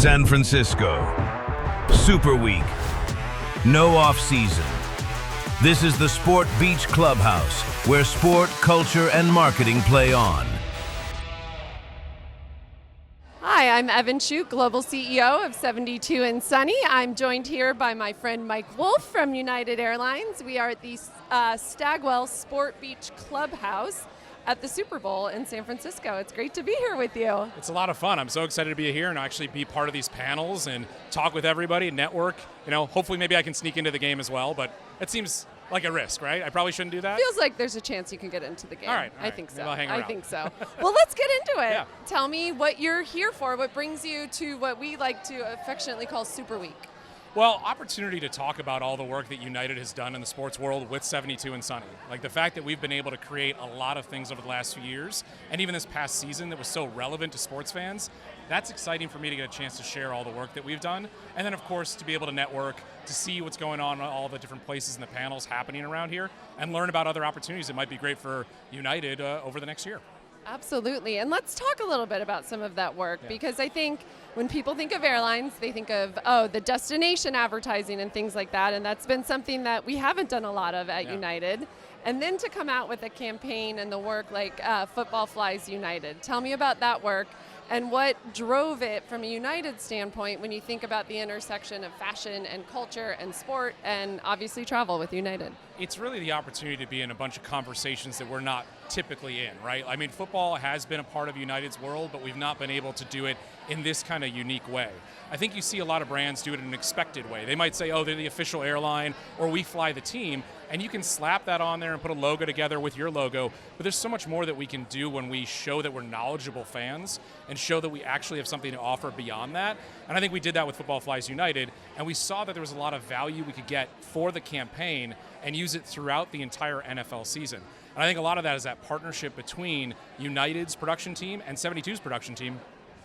San Francisco. Super Week. No off-season. This is the Sport Beach Clubhouse, where sport, culture, and marketing play on. Hi, I'm Evin, Global CEO of 72andSunny. I'm joined here by my friend Mike Wolf from United Airlines. We are at the Stagwell Sport Beach Clubhouse at the Super Bowl in San Francisco. It's great to be here with you. It's a lot of fun. I'm so excited to be here and actually be part of these panels and talk with everybody and network. You know, hopefully maybe I can sneak into the game as well, but it seems like a risk, right? I probably shouldn't do that. Feels like there's a chance you can get into the game. All right. I think so. Maybe I'll hang around. I think so. Well, let's get into it. Yeah. Tell me what you're here for. What brings you to what we like to affectionately call Super Week? Well, opportunity to talk about all the work that United has done in the sports world with 72andSunny. Like the fact that we've been able to create a lot of things over the last few years, and even this past season that was so relevant to sports fans, that's exciting for me to get a chance to share all the work that we've done. And then, of course, to be able to network, to see what's going on in all the different places and the panels happening around here, and learn about other opportunities that might be great for United over the next year. Absolutely. And let's talk a little bit about some of that work, because I think when people think of airlines, they think of, the destination advertising and things like that. And that's been something that we haven't done a lot of at United. And then to come out with a campaign and the work like Football Flies United. Tell me about that work and what drove it from a United standpoint when you think about the intersection of fashion and culture and sport and obviously travel with United. It's really the opportunity to be in a bunch of conversations that we're not typically in, right? I mean, football has been a part of United's world, but we've not been able to do it in this kind of unique way. I think you see a lot of brands do it in an expected way. They might say, oh, they're the official airline, or we fly the team, and you can slap that on there and put a logo together with your logo, but there's so much more that we can do when we show that we're knowledgeable fans and show that we actually have something to offer beyond that. And I think we did that with Football Flies United, and we saw that there was a lot of value we could get for the campaign and use it throughout the entire NFL season. And I think a lot of that is that partnership between United's production team and 72's production team.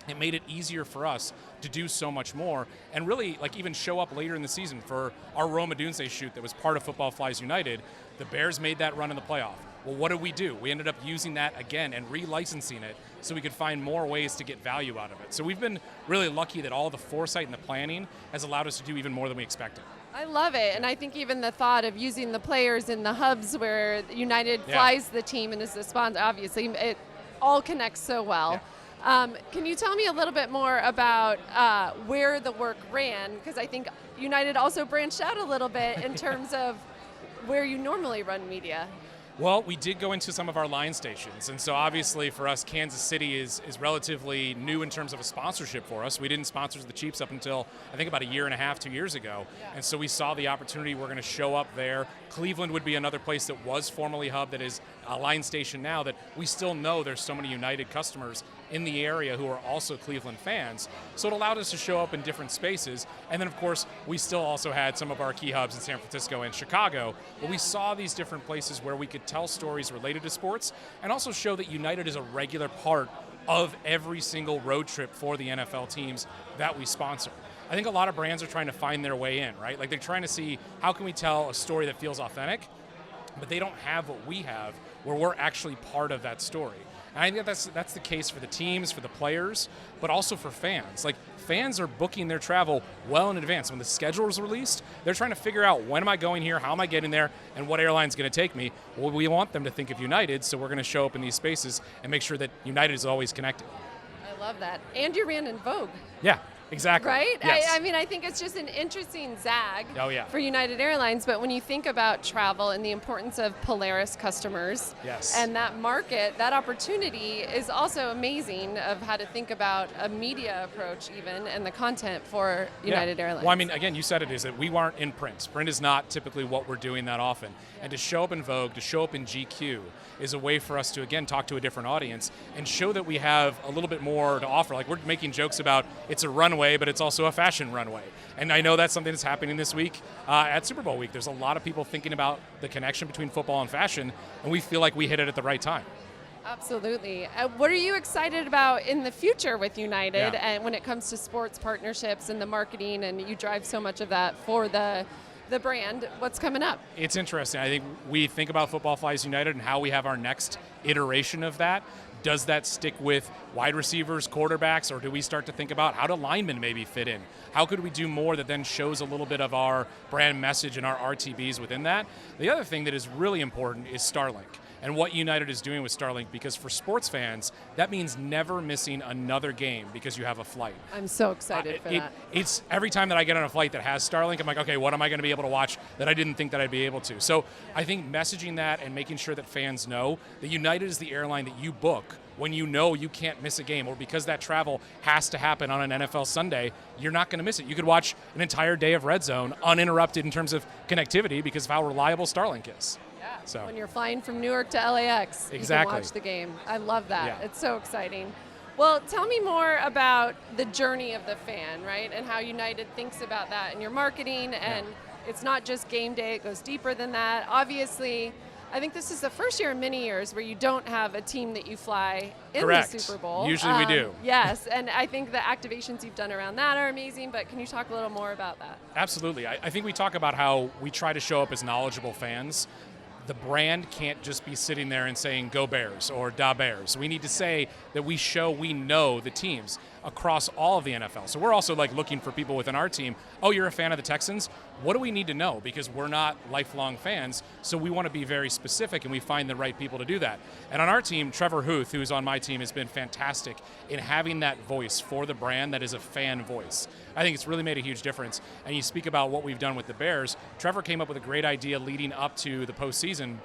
It made it easier for us to do so much more and really like even show up later in the season for our Roma Dunse shoot that was part of Football Flies United. The Bears made that run in the playoff. Well, what did we do? We ended up using that again and relicensing it so we could find more ways to get value out of it. So we've been really lucky that all the foresight and the planning has allowed us to do even more than we expected. I love it, and I think even the thought of using the players in the hubs where United flies the team and is the sponsor, obviously, it all connects so well. Yeah. Can you tell me a little bit more about where the work ran? Because I think United also branched out a little bit in terms of where you normally run media. Well, we did go into some of our line stations, and so obviously for us, Kansas City is relatively new in terms of a sponsorship for us. We didn't sponsor the Chiefs up until, I think, about a year and a half, 2 years ago, and so we saw the opportunity. We're going to show up there. Cleveland would be another place that was formerly Hub that is a line station now that we still know there's so many United customers in the area who are also Cleveland fans. So it allowed us to show up in different spaces. And then, of course, we still also had some of our key hubs in San Francisco and Chicago, but we saw these different places where we could tell stories related to sports and also show that United is a regular part of every single road trip for the NFL teams that we sponsor. I think a lot of brands are trying to find their way in, right? Like they're trying to see how can we tell a story that feels authentic, but they don't have what we have where we're actually part of that story. And I think that's the case for the teams, for the players, but also for fans. Like fans are booking their travel well in advance. When the schedule is released, they're trying to figure out when am I going here, how am I getting there, and what airline's going to take me. Well, we want them to think of United, so we're going to show up in these spaces and make sure that United is always connected. I love that. And you ran in Vogue. Yeah. Exactly. Right? Yes. I mean, I think it's just an interesting zag for United Airlines, but when you think about travel and the importance of Polaris customers and that market, that opportunity is also amazing of how to think about a media approach even and the content for United Airlines. Well, I mean, again, you said it is that we aren't in print. Print is not typically what we're doing that often. And to show up in Vogue, to show up in GQ is a way for us to, again, talk to a different audience and show that we have a little bit more to offer. Like we're making jokes about it's a runway, but it's also a fashion runway. And I know that's something that's happening this week at Super Bowl week. There's a lot of people thinking about the connection between football and fashion, and we feel like we hit it at the right time. Absolutely. What are you excited about in the future with United and when it comes to sports partnerships and the marketing, and you drive so much of that for the brand? What's coming up? It's interesting. I think we think about Football Flies United and how we have our next iteration of that Does that stick with wide receivers, quarterbacks, or do we start to think about how do linemen maybe fit in? How could we do more that then shows a little bit of our brand message and our RTBs within that? The other thing that is really important is Starlink and what United is doing with Starlink, because for sports fans, that means never missing another game because you have a flight. I'm so excited for that. It's every time that I get on a flight that has Starlink, I'm like, okay, what am I going to be able to watch that I didn't think that I'd be able to? So I think messaging that and making sure that fans know that United is the airline that you book when you know you can't miss a game, or because that travel has to happen on an NFL Sunday, you're not going to miss it. You could watch an entire day of Red Zone uninterrupted in terms of connectivity because of how reliable Starlink is. Yeah. So when you're flying from Newark to LAX, you can watch the game. I love that. Yeah. It's so exciting. Well, tell me more about the journey of the fan, right? And how United thinks about that in your marketing. And it's not just game day, it goes deeper than that. Obviously, I think this is the first year in many years where you don't have a team that you fly in Correct. the Super Bowl. Usually we do. Yes, and I think the activations you've done around that are amazing, but can you talk a little more about that? Absolutely. I think we talk about how we try to show up as knowledgeable fans. The brand can't just be sitting there and saying, go Bears or da Bears. We need to say that we show we know the teams across all of the NFL. So we're also like looking for people within our team. Oh, you're a fan of the Texans? What do we need to know? Because we're not lifelong fans, so we want to be very specific, and we find the right people to do that. And on our team, Trevor Huth, who's on my team, has been fantastic in having that voice for the brand that is a fan voice. I think it's really made a huge difference. And you speak about what we've done with the Bears. Trevor came up with a great idea leading up to the postseason,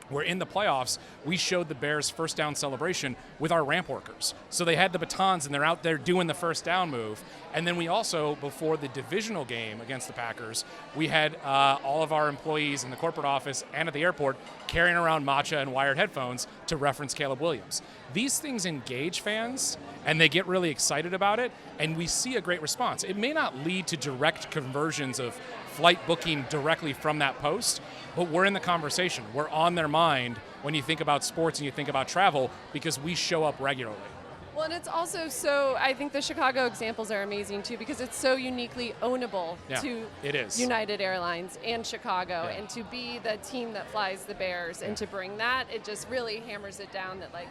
where in the playoffs, we showed the Bears' first down celebration with our ramp workers. So they had the batons and they're out there doing the first down move. And then we also, before the divisional game against the Packers, we had all of our employees in the corporate office and at the airport carrying around matcha and wired headphones to reference Caleb Williams. These things engage fans, and they get really excited about it, and we see a great response. It may not lead to direct conversions of flight booking directly from that post, but we're in the conversation. We're on their mind when you think about sports and you think about travel, because we show up regularly. Well, and it's also so, I think the Chicago examples are amazing too, because it's so uniquely ownable to it is. United Airlines and Chicago, and to be the team that flies the Bears and to bring that, it just really hammers it down that like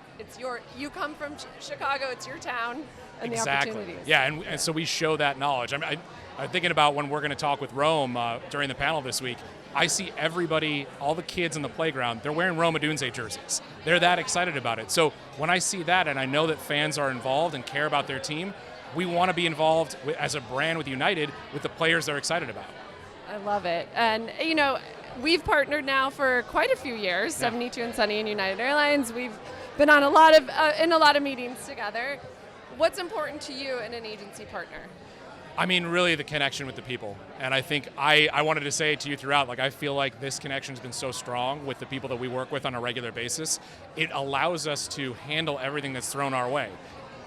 you come from Chicago, it's your town, and the opportunities. Yeah, and so we show that knowledge. I'm thinking about when we're going to talk with Rome during the panel this week. I see everybody, all the kids in the playground, they're wearing Rome Odunze jerseys. They're that excited about it. So when I see that, and I know that fans are involved and care about their team, we want to be involved as a brand with United with the players they're excited about. I love it. And, you know, we've partnered now for quite a few years, 72andSunny and United Airlines. We've been on a lot of meetings together. What's important to you in an agency partner? I mean, really the connection with the people. And I think I wanted to say it to you throughout, like I feel like this connection has been so strong with the people that we work with on a regular basis. It allows us to handle everything that's thrown our way.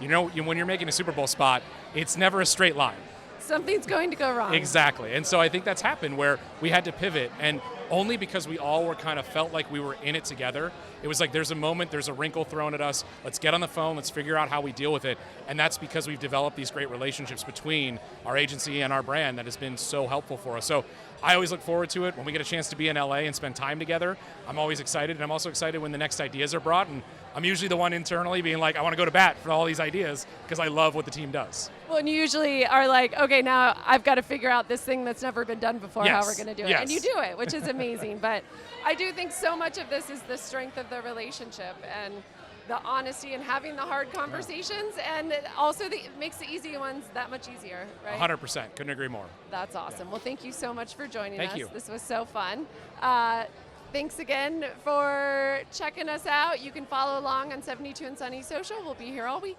You know, when you're making a Super Bowl spot, it's never a straight line. Something's going to go wrong. Exactly. And so I think that's happened where we had to pivot, and only because we all were kind of felt like we were in it together. It was like there's a moment, there's a wrinkle thrown at us. Let's get on the phone, let's figure out how we deal with it. And that's because we've developed these great relationships between our agency and our brand that has been so helpful for us. So I always look forward to it. When we get a chance to be in LA and spend time together, I'm always excited. And I'm also excited when the next ideas are brought. And I'm usually the one internally being like, I want to go to bat for all these ideas because I love what the team does. Well, and you usually are like, okay, now I've got to figure out this thing that's never been done before, how we're going to do it. And you do it, which is amazing. But I do think so much of this is the strength of the relationship and the honesty and having the hard conversations, and also it makes the easy ones that much easier, right? 100%. Couldn't agree more. That's awesome. Well, thank you so much for joining us. Thank you. This was so fun. Thanks again for checking us out. You can follow along on 72andSunny social. We'll be here all week.